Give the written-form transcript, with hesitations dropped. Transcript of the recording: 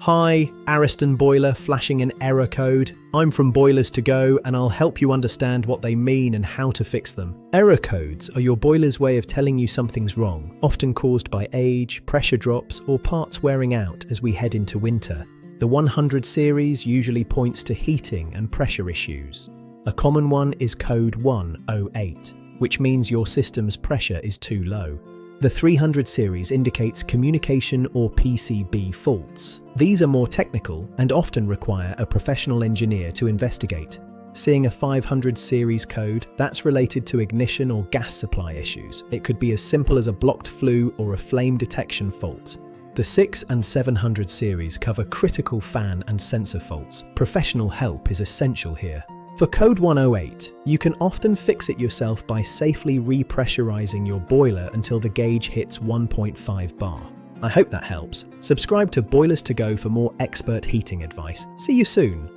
Hi, Ariston boiler flashing an error code. I'm from Boilers2Go and I'll help you understand what they mean and how to fix them. Error codes are your boiler's way of telling you something's wrong, often caused by age, pressure drops, or parts wearing out as we head into winter. The 100 series usually points to heating and pressure issues. A common one is code 108, which means your system's pressure is too low. The 300 series indicates communication or PCB faults. These are more technical and often require a professional engineer to investigate. Seeing a 500 series code, that's related to ignition or gas supply issues. It could be as simple as a blocked flue or a flame detection fault. The 6 and 700 series cover critical fan and sensor faults. Professional help is essential here. For code 108, you can often fix it yourself by safely repressurizing your boiler until the gauge hits 1.5 bar. I hope that helps. Subscribe to Boilers2Go for more expert heating advice. See you soon.